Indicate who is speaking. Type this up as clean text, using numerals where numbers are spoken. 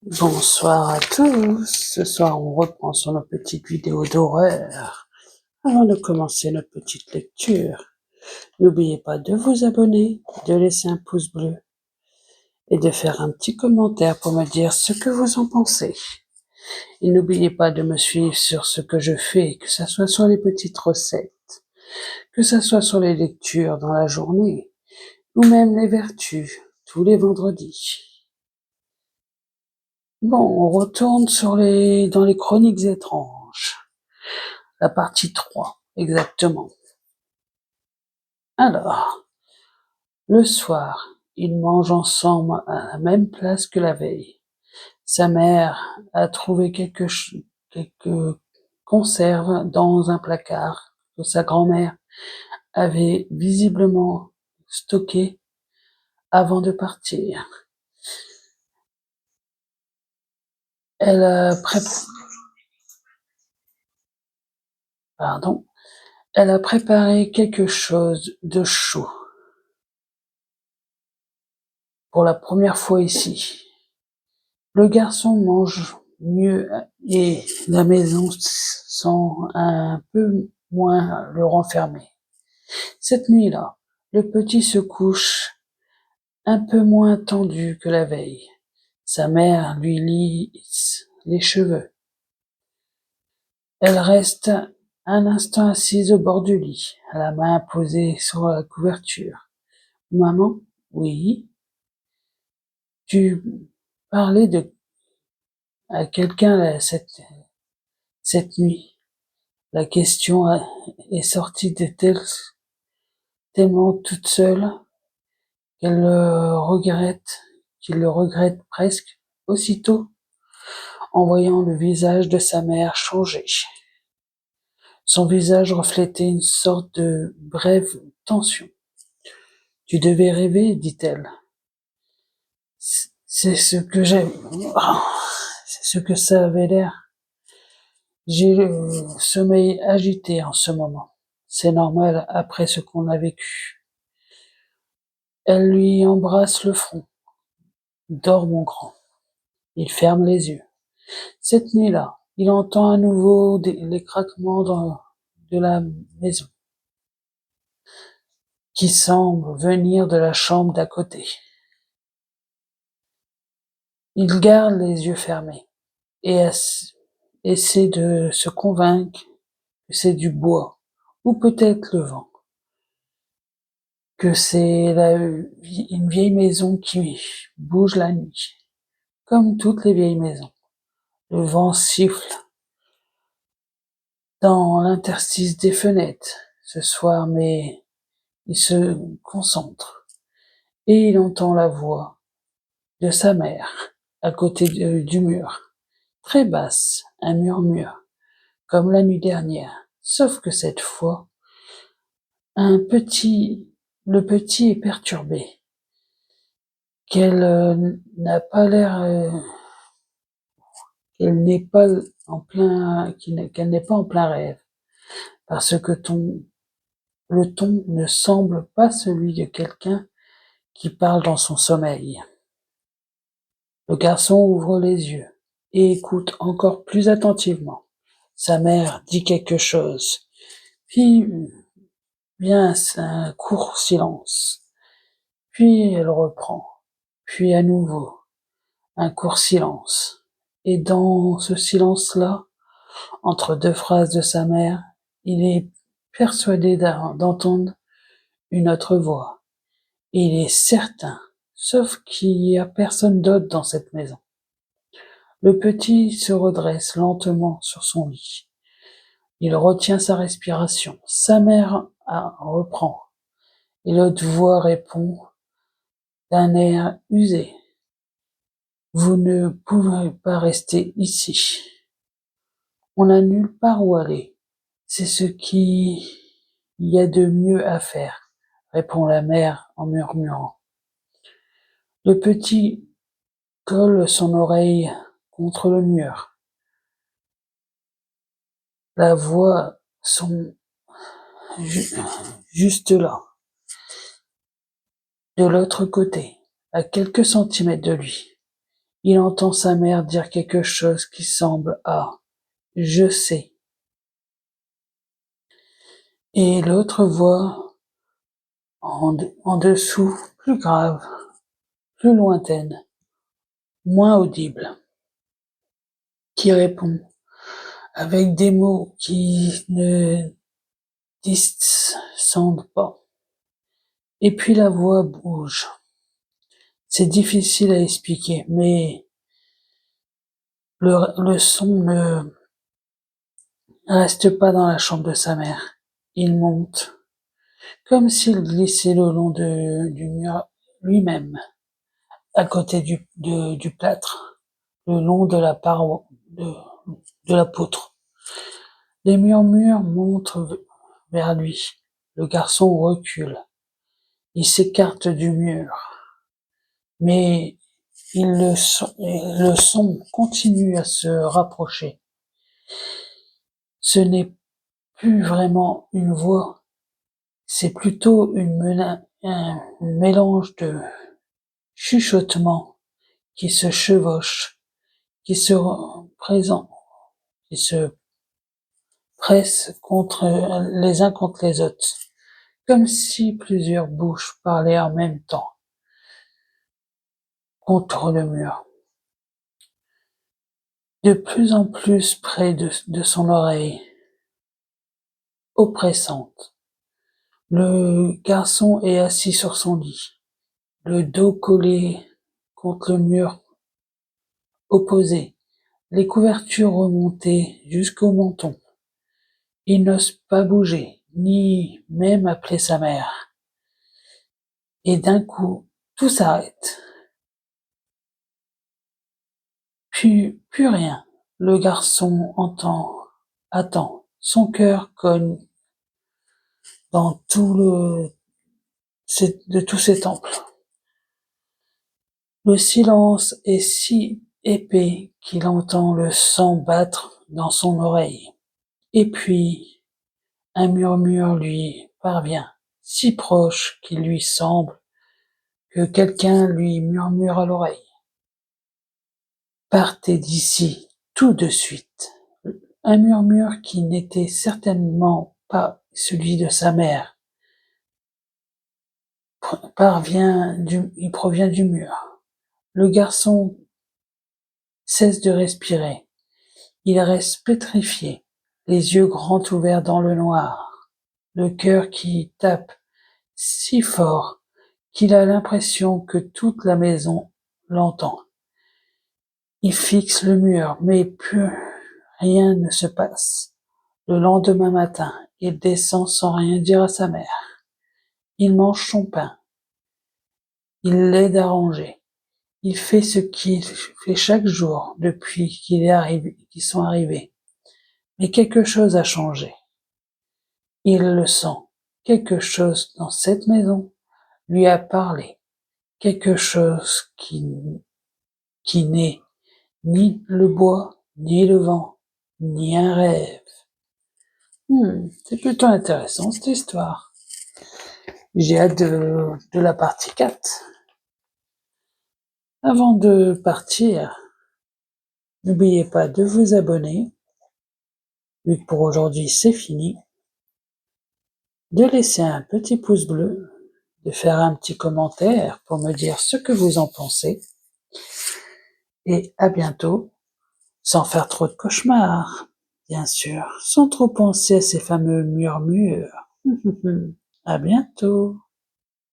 Speaker 1: Bonsoir à tous. Ce soir, on reprend sur nos petites vidéos d'horreur. Avant de commencer notre petite lecture, n'oubliez pas de vous abonner, de laisser un pouce bleu et de faire un petit commentaire pour me dire ce que vous en pensez. Et n'oubliez pas de me suivre sur ce que je fais, que ce soit sur les petites recettes, que ce soit sur les lectures dans la journée, ou même les vertus, tous les vendredis. Bon, on retourne dans les chroniques étranges. La partie 3, exactement. Alors, le soir, ils mangent ensemble à la même place que la veille. Sa mère a trouvé quelques conserves dans un placard que sa grand-mère avait visiblement stocké avant de partir. Elle a Elle a préparé quelque chose de chaud pour la première fois ici. Le garçon mange mieux et la maison sent un peu moins le renfermer. Cette nuit-là, le petit se couche un peu moins tendu que la veille. Sa mère lui lisse les cheveux. Elle reste un instant assise au bord du lit, la main posée sur la couverture. Maman, oui, tu parlais à quelqu'un cette nuit. La question est sortie tellement toute seule qu'elle qu'il le regrette presque aussitôt en voyant le visage de sa mère changer. Son visage reflétait une sorte de brève tension. Tu devais rêver, dit-elle. C'est ce que j'aime. C'est ce que ça avait l'air. J'ai le sommeil agité en ce moment. C'est normal après ce qu'on a vécu. Elle lui embrasse le front. Dors, mon grand. Il ferme les yeux. Cette nuit-là, il entend à nouveau les craquements de la maison, qui semblent venir de la chambre d'à côté. Il garde les yeux fermés et essaie de se convaincre que c'est du bois, ou peut-être le vent, que c'est une vieille maison qui bouge la nuit, comme toutes les vieilles maisons. Le vent siffle dans l'interstice des fenêtres ce soir, mais il se concentre et il entend la voix de sa mère à côté du mur, très basse, un murmure, comme la nuit dernière, sauf que cette fois, le petit est perturbé, qu'elle n'a pas l'air, qu'elle n'est pas qu'elle n'est pas en plein rêve, parce que le ton ne semble pas celui de quelqu'un qui parle dans son sommeil. Le garçon ouvre les yeux et écoute encore plus attentivement. Sa mère dit quelque chose, puis vient un court silence, puis elle reprend, puis à nouveau un court silence. Et dans ce silence-là, entre deux phrases de sa mère, il est persuadé d'entendre une autre voix. Il est certain, sauf qu'il n'y a personne d'autre dans cette maison. Le petit se redresse lentement sur son lit. Il retient sa respiration. Sa mère reprend, et l'autre voix répond d'un air usé. Vous ne pouvez pas rester ici. On n'a nulle part où aller. C'est ce qu'il y a de mieux à faire, répond la mère en murmurant. Le petit colle son oreille contre le mur. La voix sont juste là, de l'autre côté, à quelques centimètres de lui. Il entend sa mère dire quelque chose qui semble à « je sais ». Et l'autre voix en dessous, plus grave, plus lointaine, moins audible, qui répond avec des mots qui ne descendent pas. Et puis la voix bouge. C'est difficile à expliquer, mais le son ne reste pas dans la chambre de sa mère. Il monte, comme s'il glissait le long du mur lui-même, à côté du plâtre, le long de la paroi, de la poutre. Les murmures montent vers lui. Le garçon recule. Il s'écarte du mur. Mais le son continue à se rapprocher. Ce n'est plus vraiment une voix, c'est plutôt un mélange de chuchotements qui se chevauchent, qui se présent, qui se pressent les uns contre les autres, comme si plusieurs bouches parlaient en même temps contre le mur, de plus en plus près de son oreille, oppressante. Le garçon est assis sur son lit, le dos collé contre le mur opposé, les couvertures remontées jusqu'au menton. Il n'ose pas bouger, ni même appeler sa mère. Et d'un coup, tout s'arrête. Puis, plus rien. Le garçon attend. Son cœur cogne dans de tous ces temples. Le silence est si épais qu'il entend le sang battre dans son oreille. Et puis, un murmure lui parvient, si proche qu'il lui semble que quelqu'un lui murmure à l'oreille. Partez d'ici, tout de suite. Un murmure qui n'était certainement pas celui de sa mère. Il provient du mur. Le garçon cesse de respirer. Il reste pétrifié, les yeux grands ouverts dans le noir, le cœur qui tape si fort qu'il a l'impression que toute la maison l'entend. Il fixe le mur, mais plus rien ne se passe. Le lendemain matin, il descend sans rien dire à sa mère. Il mange son pain. Il l'aide à ranger. Il fait ce qu'il fait chaque jour depuis qu'ils sont arrivés. Mais quelque chose a changé. Il le sent. Quelque chose dans cette maison lui a parlé. Quelque chose qui n'est ni le bois, ni le vent, ni un rêve. C'est plutôt intéressant cette histoire. J'ai hâte de la partie 4. Avant de partir, n'oubliez pas de vous abonner, vu que pour aujourd'hui c'est fini, de laisser un petit pouce bleu, de faire un petit commentaire pour me dire ce que vous en pensez, et à bientôt, sans faire trop de cauchemars, bien sûr, sans trop penser à ces fameux murmures. À bientôt.